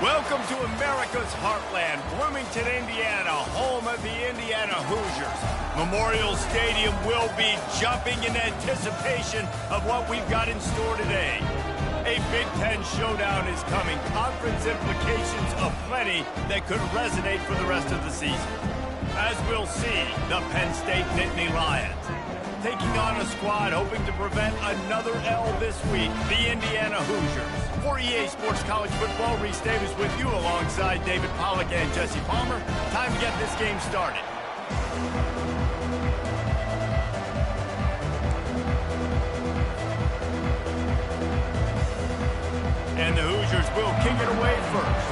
Welcome to America's heartland, Bloomington, Indiana, home of the Indiana Hoosiers. Memorial Stadium will be jumping in anticipation of what we've got in store today. A Big Ten showdown is coming, conference implications of plenty that could resonate for the rest of the season. As we'll see, the Penn State Nittany Lions taking on a squad hoping to prevent another L this week, the Indiana Hoosiers. For EA Sports College Football, Reese Davis with you alongside David Pollack and Jesse Palmer. Time to get this game started. And the Hoosiers will kick it away first.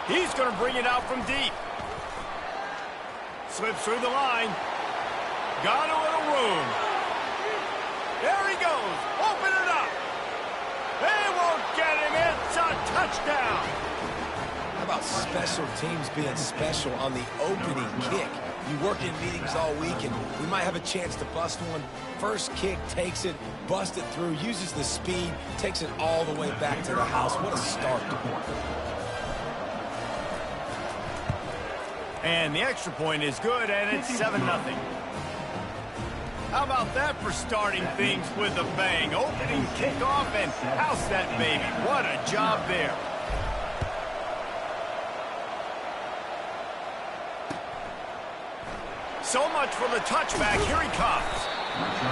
He's going to bring it out from deep. Slips through the line. Got a little room. There he goes. Open it up. They won't get him. It's a touchdown. How about special teams being special on the opening kick? You work in meetings all week, and we might have a chance to bust one. First kick, takes it, busts it through, uses the speed, takes it all the way back to the house. What a start. And the extra point is good, and it's 7-0. How about that for starting things with a bang? Opening kickoff and house that baby. What a job there. So much for the touchback. Here he comes.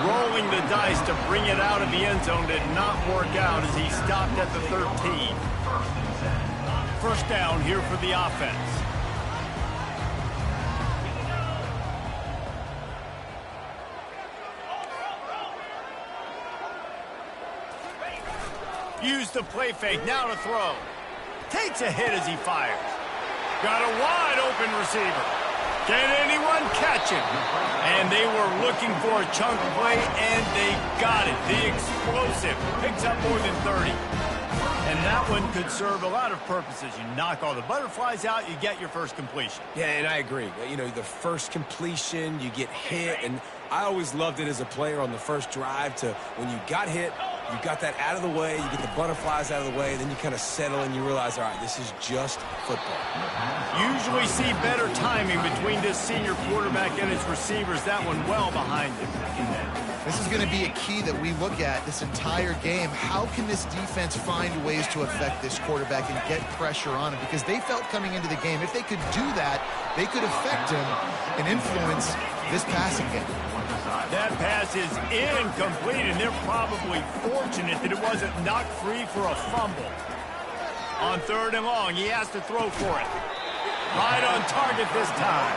Rolling the dice to bring it out of the end zone did not work out as he stopped at the 13. First down here for the offense. Use the play fake, now to throw. Takes a hit as he fires. Got a wide open receiver. Can anyone catch him? And they were looking for a chunk play, and they got it. The explosive picks up more than 30. And that one could serve a lot of purposes. You knock all the butterflies out, you get your first completion. Yeah, and I agree. You know, the first completion, you get hit, and I always loved it as a player on the first drive to when you got hit, you got that out of the way, you get the butterflies out of the way, then you kind of settle and you realize, all right, this is just football. Usually see better timing between this senior quarterback and his receivers. That one well behind him. This is going to be a key that we look at this entire game. How can this defense find ways to affect this quarterback and get pressure on him? Because they felt coming into the game, if they could do that, they could affect him and influence this passing game. That pass is incomplete, and they're probably fortunate that it wasn't knocked free for a fumble. On 3rd and long, he has to throw for it. Right on target this time.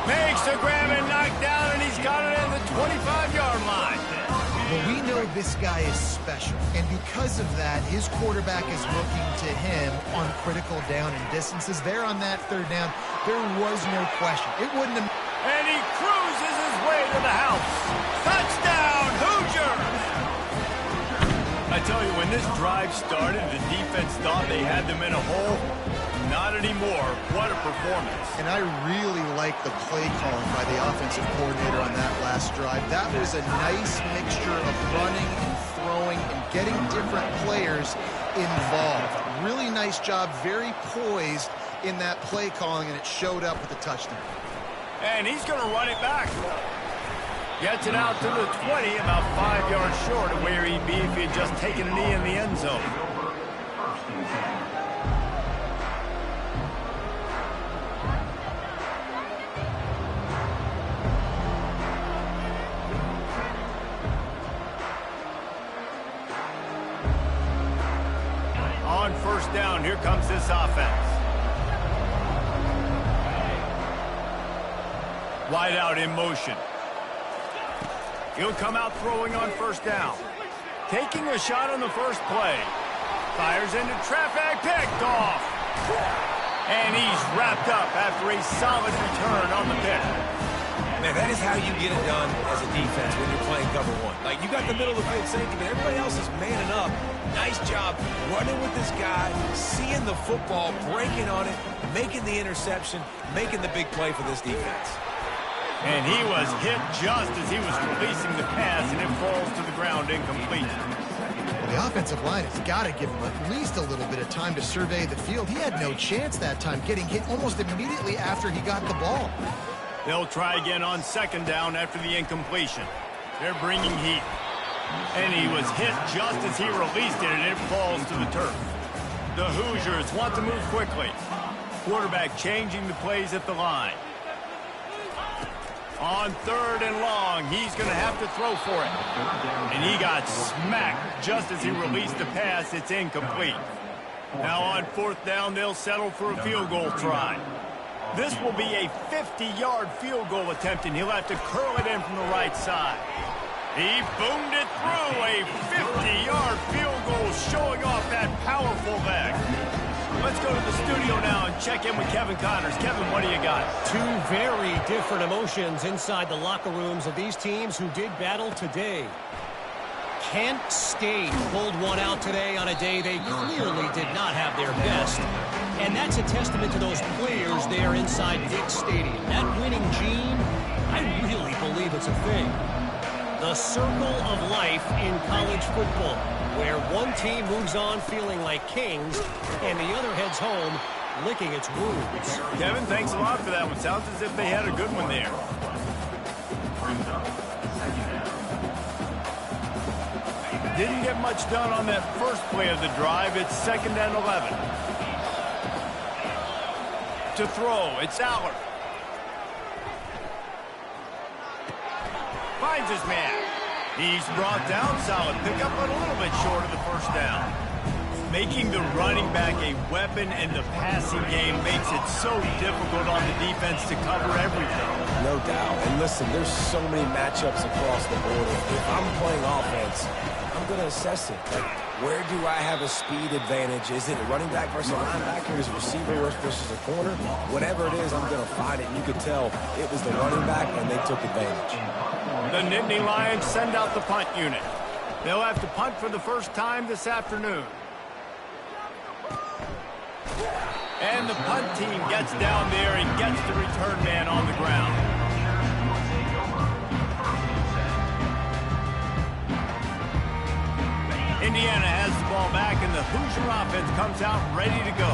Makes the grab and knock down, and he's got it at the 25-yard line. Well, we know this guy is special, and because of that, his quarterback is looking to him on critical down and distances. There on that 3rd down, there was no question. It wouldn't have... And he cruises his way to the house. Touchdown, Hoosiers! I tell you, when this drive started, the defense thought they had them in a hole. Not anymore. What a performance. And I really like the play calling by the offensive coordinator on that last drive. That was a nice mixture of running and throwing and getting different players involved. Really nice job, very poised in that play calling, and it showed up with a touchdown. And he's going to run it back. Gets it out to the 20, about 5 yards short of where he'd be if he had just taken a knee in the end zone. On 1st down, here comes this offense. Wide out in motion. He'll come out throwing on 1st down. Taking a shot on the first play. Fires into traffic, picked off. And he's wrapped up after a solid return on the pick. Man, that is how you get it done as a defense when you're playing cover one. Like, you got the middle of the field safety, but everybody else is manning up. Nice Nice job running with this guy, seeing the football, breaking on it, making the interception, making the big play for this defense. And he was hit just as he was releasing the pass, and it falls to the ground incomplete. Well, the offensive line has got to give him at least a little bit of time to survey the field. He had no chance that time, getting hit almost immediately after he got the ball. They'll try again on second down after the incompletion. They're bringing heat. And he was hit just as he released it, and it falls to the turf. The Hoosiers want to move quickly. Quarterback changing the plays at the line. On third and long, he's going to have to throw for it. And he got smacked just as he released the pass. It's incomplete. Now on fourth down, they'll settle for a field goal try. This will be a 50-yard field goal attempt, and he'll have to curl it in from the right side. He boomed it through. A 50-yard field goal, showing off that powerful leg. Let's go to the studio now and check in with Kevin Connors. Kevin, what do you got? Two very different emotions inside the locker rooms of these teams who did battle today. Penn State pulled one out today on a day they clearly did not have their best. And that's a testament to those players there inside Dick's Stadium. That winning gene, I really believe it's a thing. The circle of life in college football, where one team moves on feeling like kings and the other heads home licking its wounds. Kevin, thanks a lot for that one. Sounds as if they had a good one there. Didn't get much done on that first play of the drive. It's 2nd and 11. To throw, it's Aller. Finds his man. He's brought down. Solid pickup, but a little bit short of the first down. Making the running back a weapon in the passing game makes it so difficult on the defense to cover everything. No doubt. And listen, there's so many matchups across the board. If I'm playing offense, I'm going to assess it. Like, where do I have a speed advantage? Is it a running back versus a linebacker? Is it a receiver versus a corner? Whatever it is, I'm going to find it. And you could tell it was the running back, and they took advantage. The Nittany Lions send out the punt unit. They'll have to punt for the first time this afternoon. And the punt team gets down there and gets the return man on the ground. Indiana has the ball back, and the Hoosier offense comes out ready to go.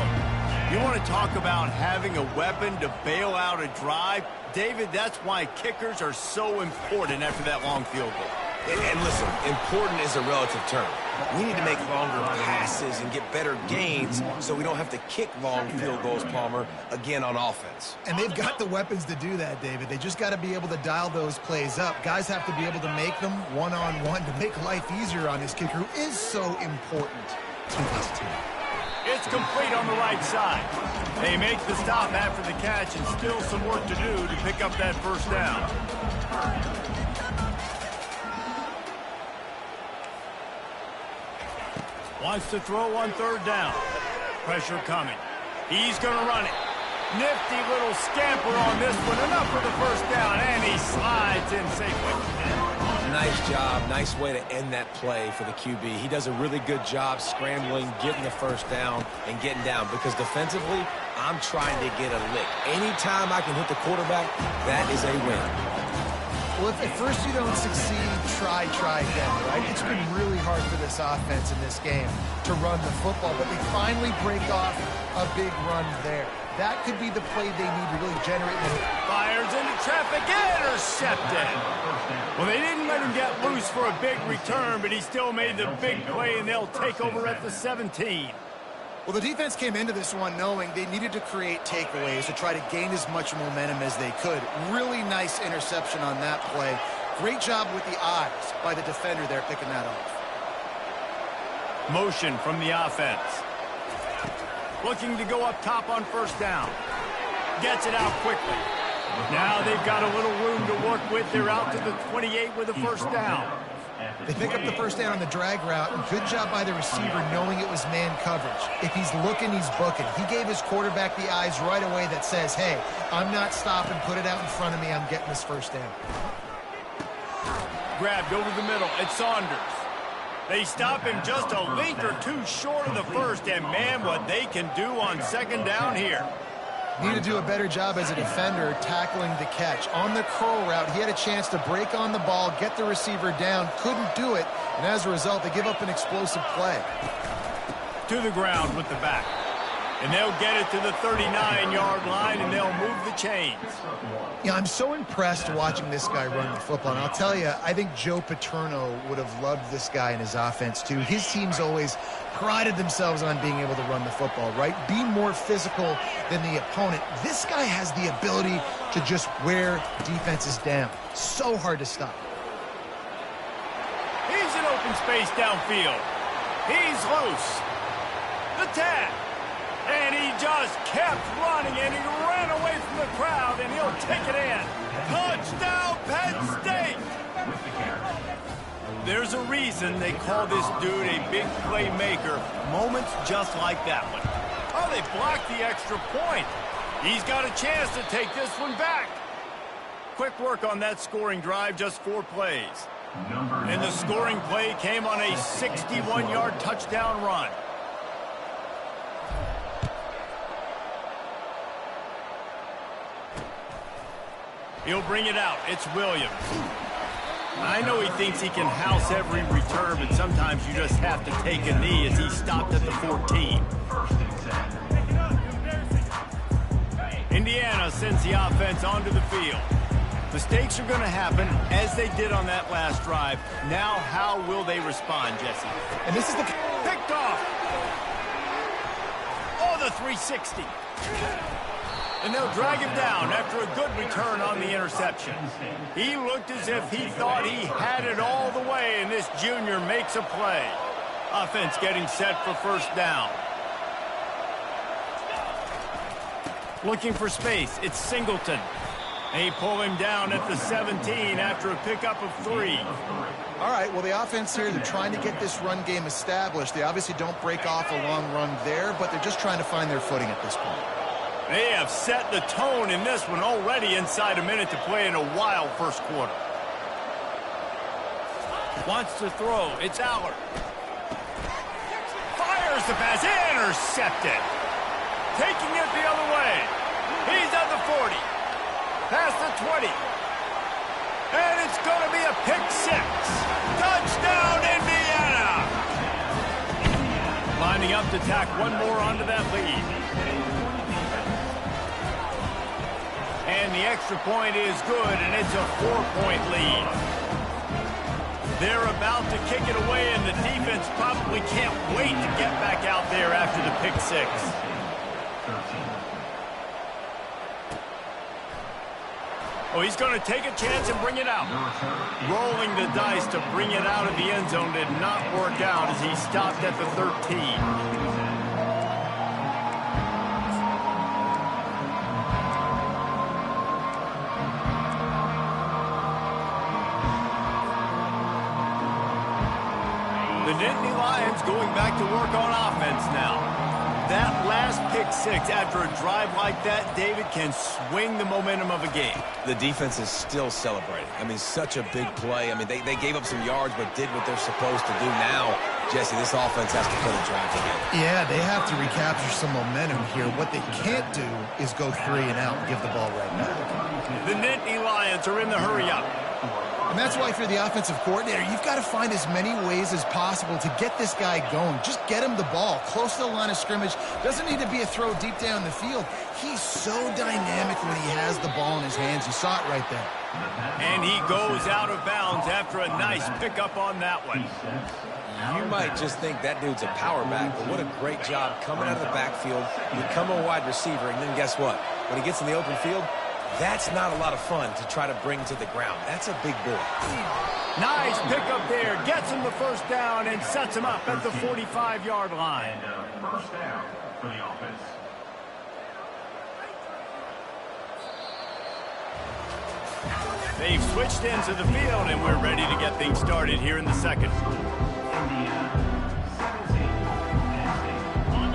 You want to talk about having a weapon to bail out a drive? David, that's why kickers are so important after that long field goal. And listen, important is a relative term. We need to make longer passes and get better gains so we don't have to kick long field goals, Palmer, again on offense. And they've got the weapons to do that, David. They just got to be able to dial those plays up. Guys have to be able to make them one-on-one to make life easier on this kicker, who is so important to this team. It's complete on the right side. They make the stop after the catch, and still some work to do to pick up that first down. Wants to throw on third down. Pressure coming. He's going to run it. Nifty little scamper on this one. Enough for the first down, and he slides in safely. Nice job. Nice way to end that play for the QB. He does a really good job scrambling, getting the first down, and getting down. Because defensively, I'm trying to get a lick. Anytime I can hit the quarterback, that is a win. Well, if at first you don't succeed, try again, right? It's been really hard for this offense in this game to run the football, but they finally break off a big run there. That could be the play they need to really generate. Fires into traffic, intercepted. Well, they didn't let him get loose for a big return, but he still made the big play, and they'll take over at the 17. Well, the defense came into this one knowing they needed to create takeaways to try to gain as much momentum as they could. Really nice interception on that play. Great job with the eyes by the defender there picking that off. Motion from the offense. Looking to go up top on first down. Gets it out quickly. Now they've got a little room to work with. They're out to the 28 with a first down. They pick up the first down on the drag route. Good job by the receiver knowing it was man coverage. If he's looking, he's booking. He gave his quarterback the eyes right away that says, hey, I'm not stopping. Put it out in front of me. I'm getting this first down. Grabbed over the middle. It's Saunders. They stop him just a link or two short of the first, and man, what they can do on second down here. Need to do a better job as a defender tackling the catch. On the curl route, he had a chance to break on the ball, get the receiver down, couldn't do it, and as a result, they give up an explosive play. To the ground with the back. And they'll get it to the 39-yard line, and they'll move the chains. Yeah, I'm so impressed watching this guy run the football. And I'll tell you, I think Joe Paterno would have loved this guy in his offense, too. His teams always prided themselves on being able to run the football, right? Be more physical than the opponent. This guy has the ability to just wear defenses down. So hard to stop. He's in open space downfield. He's loose. The tag. And he just kept running, and he ran away from the crowd, and he'll take it in. Touchdown, Penn State! There's a reason they call this dude a big playmaker. Moments just like that one. Oh, they blocked the extra point. He's got a chance to take this one back. Quick work on that scoring drive, just 4 plays. And the scoring play came on a 61-yard touchdown run. He'll bring it out. It's Williams. I know he thinks he can house every return, but sometimes you just have to take a knee as he stopped at the 14. Indiana sends the offense onto the field. Mistakes are going to happen, as they did on that last drive. Now, how will they respond, Jesse? And this is the picked off. Oh, the 360. And they'll drag him down after a good return on the interception. He looked as if he thought he had it all the way, and this junior makes a play. Offense getting set for first down. Looking for space. It's Singleton. They pull him down at the 17 after a pickup of 3. All right, well, the offense here, they're trying to get this run game established. They obviously don't break off a long run there, but they're just trying to find their footing at this point. They have set the tone in this one already inside a minute to play in a wild first quarter. Wants to throw. It's Aller. Fires the pass. Intercepted. Taking it the other way. He's at the 40. Past the 20. And it's going to be a pick 6. Touchdown, Indiana! Lining up to tack one more onto that lead. And the extra point is good, and it's a 4-point lead. They're about to kick it away, and the defense probably can't wait to get back out there after the pick 6. Oh, he's going to take a chance and bring it out. Rolling the dice to bring it out of the end zone did not work out as he stopped at the 13. The Nittany Lions going back to work on offense now. That last pick 6 after a drive like that, David, can swing the momentum of a game. The defense is still celebrating. I mean, such a big play. I mean, they gave up some yards but did what they're supposed to do. Now, Jesse, this offense has to put a drive together. Yeah, they have to recapture some momentum here. What they can't do is go 3 and out and give the ball right back. The Nittany Lions are in the hurry-up. And that's why if you're the offensive coordinator, you've got to find as many ways as possible to get this guy going. Just get him the ball close to the line of scrimmage. Doesn't need to be a throw deep down the field. He's so dynamic when he has the ball in his hands. You saw it right there. And he goes out of bounds after a nice pickup on that one. You might just think that dude's a power back, but what a great job coming out of the backfield, become a wide receiver, and then guess what? When he gets in the open field, that's not a lot of fun to try to bring to the ground. That's a big boy. Nice pickup there. Gets him the first down and sets him up at the 45-yard line. First down for the offense. They've switched into the field, and we're ready to get things started here in the second.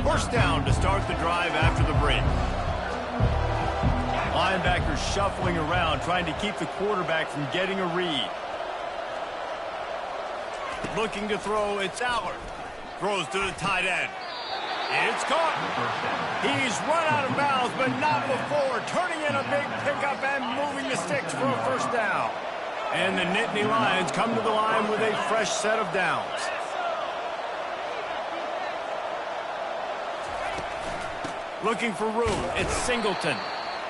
First down to start the drive after the break. Linebackers shuffling around, trying to keep the quarterback from getting a read. Looking to throw, it's Allard. Throws to the tight end. It's caught. He's run out of bounds, but not before. Turning in a big pickup and moving the sticks for a first down. And the Nittany Lions come to the line with a fresh set of downs. Looking for room, it's Singleton.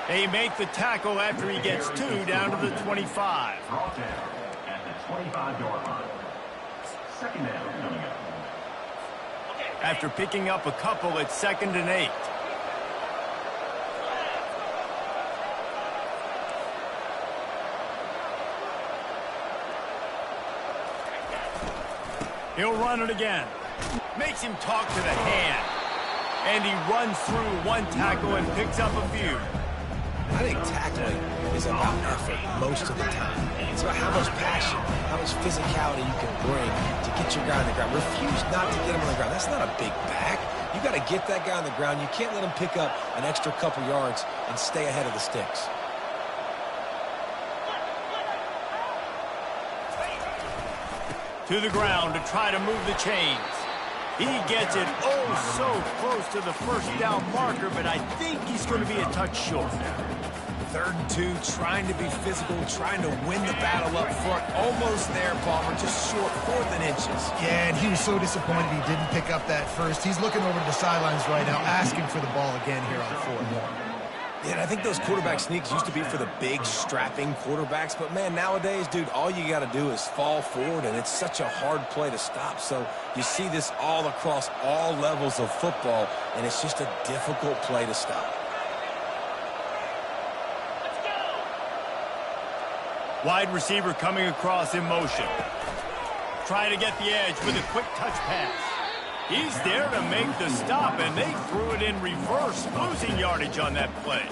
They make the tackle after he gets 2 down to the 25. Brought down at the 25-yard line. Second down coming up. After picking up a couple, it's 2nd and 8. He'll run it again. Makes him talk to the hand. And he runs through one tackle and picks up a few. I think tackling is about effort most of the time. It's about how much passion, how much physicality you can bring to get your guy on the ground. Refuse not to get him on the ground. That's not a big back. You got to get that guy on the ground. You can't let him pick up an extra couple yards and stay ahead of the sticks. To the ground to try to move the chains. He gets it oh so close to the first down marker, but I think he's going to be a touch short. 3rd and 2, trying to be physical, trying to win the battle up front. Almost there, Palmer, just short, 4th and inches. Yeah, and he was so disappointed he didn't pick up that first. He's looking over to the sidelines right now, asking for the ball again here on 4th. Yeah, and I think those quarterback sneaks used to be for the big, strapping quarterbacks. But, man, nowadays, dude, all you got to do is fall forward, and it's such a hard play to stop. So you see this all across all levels of football, and it's just a difficult play to stop. Wide receiver coming across in motion. Trying to get the edge with a quick touch pass. He's there to make the stop, and they threw it in reverse, losing yardage on that play.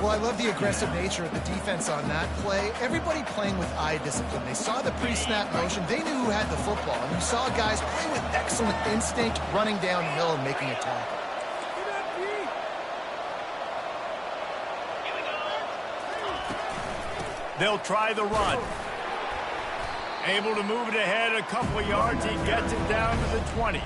Well, I love the aggressive nature of the defense on that play. Everybody playing with eye discipline. They saw the pre-snap motion. They knew who had the football. And you saw guys play with excellent instinct, running downhill and making a tackle. They'll try the run. Able to move it ahead a couple of yards. He gets it down to the 20.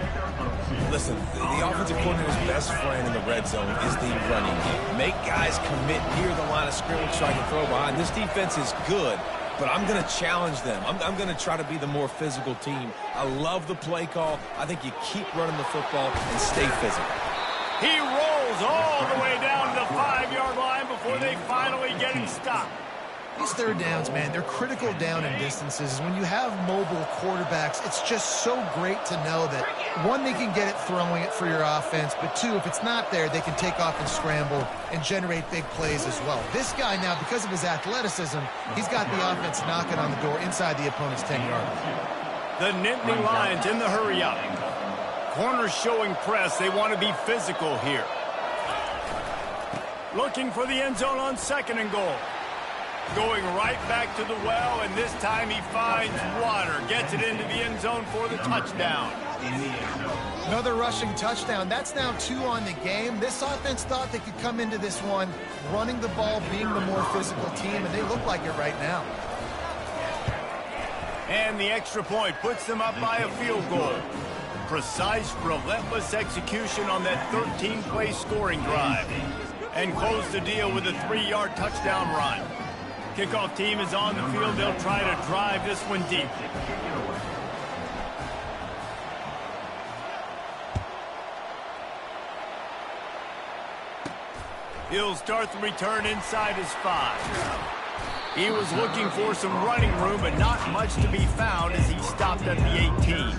Listen, the offensive coordinator's best friend in the red zone is the running game. Make guys commit near the line of scrimmage trying to throw behind. This defense is good, but I'm going to challenge them. I'm going to try to be the more physical team. I love the play call. I think you keep running the football and stay physical. He rolls all the way down to the 5-yard line before they finally get him stopped. These 3rd downs, man, they're critical down in distances. When you have mobile quarterbacks, it's just so great to know that, 1, they can get it throwing it for your offense, but 2, if it's not there, they can take off and scramble and generate big plays as well. This guy now, because of his athleticism, he's got the offense knocking on the door inside the opponent's 10-yard line. The Nittany Lions in the hurry-up. Corners showing press. They want to be physical here. Looking for the end zone on 2nd and goal. Going right back to the well, and this time he finds water. Gets it into the end zone for the touchdown. Another rushing touchdown. That's now 2 on the game. This offense thought they could come into this one running the ball, being the more physical team, and they look like it right now. And the extra point puts them up by a field goal. Precise, relentless execution on that 13-play scoring drive. And close the deal with a 3-yard touchdown run. Kickoff team is on the field. They'll try to drive this one deep. He'll start the return inside his 5. He was looking for some running room, but not much to be found as he stopped at the 18.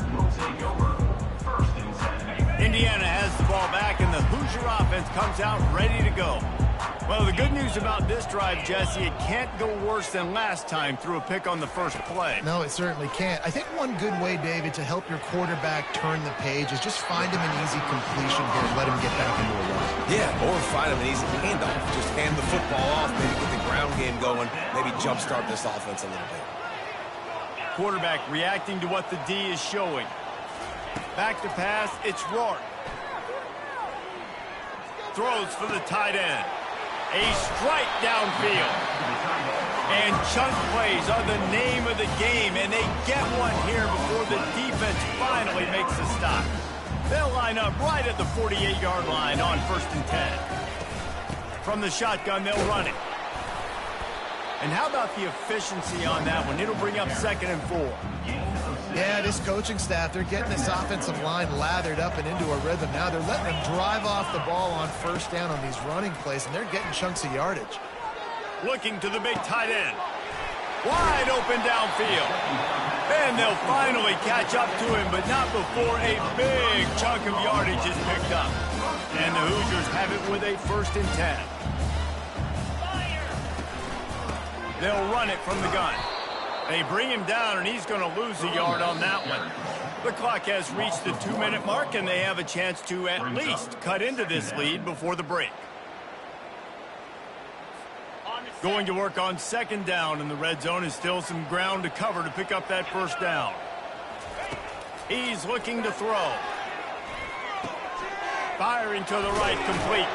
Indiana has the ball back, and the Hoosier offense comes out ready to go. Well, the good news about this drive, Jesse, it can't go worse than last time through a pick on the first play. No, it certainly can't. I think one good way, David, to help your quarterback turn the page is just find him an easy completion here and let him get back into a run. Yeah, or find him an easy handoff. Just hand the football off, maybe get the ground game going, maybe jumpstart this offense a little bit. Quarterback reacting to what the D is showing. Back to pass, it's Rourke. Throws for the tight end. A strike downfield. And chunk plays are the name of the game, and they get one here before the defense finally makes a stop. They'll line up right at the 48-yard line on 1st and 10. From the shotgun, they'll run it. And how about the efficiency on that one? It'll bring up 2nd and 4. Yeah, this coaching staff, they're getting this offensive line lathered up and into a rhythm. Now they're letting them drive off the ball on 1st down on these running plays, and they're getting chunks of yardage. Looking to the big tight end. Wide open downfield. And they'll finally catch up to him, but not before a big chunk of yardage is picked up. And the Hoosiers have it with a 1st and 10. They'll run it from the gun. They bring him down, and he's going to lose a yard on that one. The clock has reached the 2-minute mark, and they have a chance to at least cut into this lead before the break. Going to work on 2nd down, and the red zone is still some ground to cover to pick up that 1st down. He's looking to throw. Firing to the right, complete.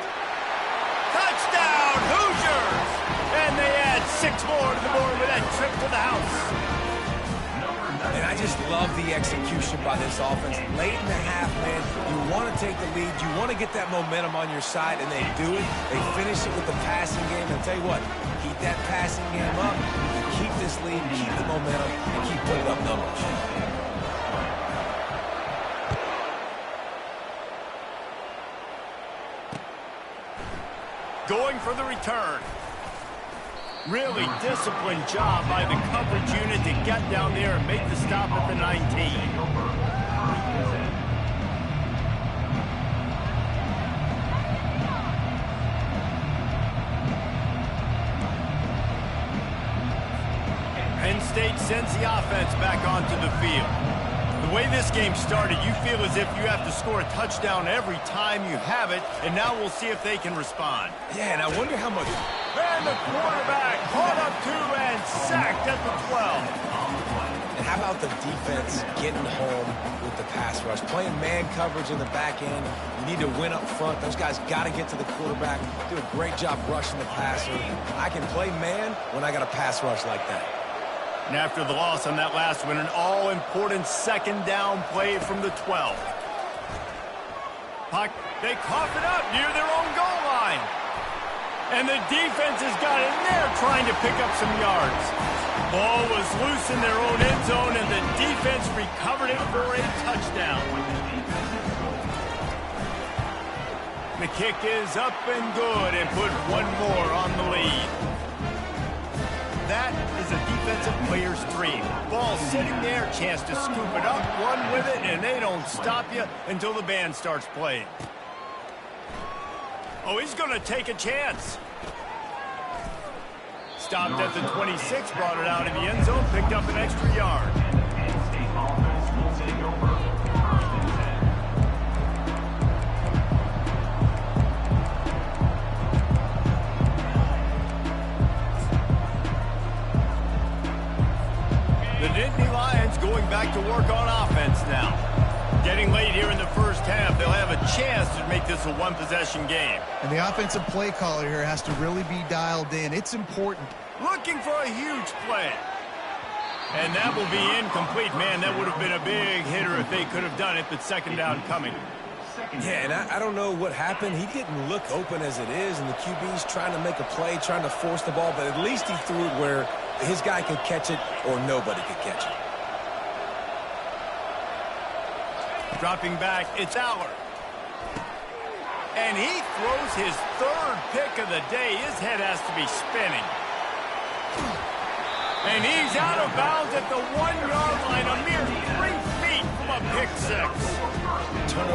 Touchdown, Hoosiers! And they add 6 more to the board with that trip to the house. And I just love the execution by this offense. Late in the half, man, you want to take the lead. You want to get that momentum on your side, and they do it. They finish it with the passing game. And I'll tell you what, keep that passing game up. Keep this lead, keep the momentum, and keep putting up numbers. Going for the return. Really disciplined job by the coverage unit to get down there and make the stop at the 19. Penn State sends the offense back onto the field. The way this game started, you feel as if you have to score a touchdown every time you have it, and now we'll see if they can respond. Yeah, and I wonder how much... And the quarterback caught up to and sacked at the 12. And how about the defense getting home with the pass rush? Playing man coverage in the back end. You need to win up front. Those guys got to get to the quarterback. Do a great job rushing the passer. I can play man when I got a pass rush like that. And after the loss on that last one, an all-important 2nd down play from the 12. They cough it up near their own goal line. And the defense has got in there trying to pick up some yards. Ball was loose in their own end zone, and the defense recovered it for a touchdown. The kick is up and good and put 1 more on the lead. That is a defensive player's dream. Ball sitting there, chance to scoop it up, run with it, and they don't stop you until the band starts playing. Oh, he's going to take a chance. Stopped at the 26, brought it out in the end zone, picked up an extra yard. The Nittany Lions going back to work on offense now. Getting late here in the 1st half, they'll have a chance to make this a 1-possession game. And the offensive play caller here has to really be dialed in. It's important. Looking for a huge play. And that will be incomplete. Man, that would have been a big hitter if they could have done it, but 2nd down coming. Yeah, and I don't know what happened. He didn't look open as it is, and the QB's trying to make a play, trying to force the ball, but at least he threw it where his guy could catch it or nobody could catch it. Dropping back, it's Aller. And he throws his 3rd pick of the day. His head has to be spinning. And he's out of bounds at the 1-yard line, a mere 3 feet from a pick 6. Turnover.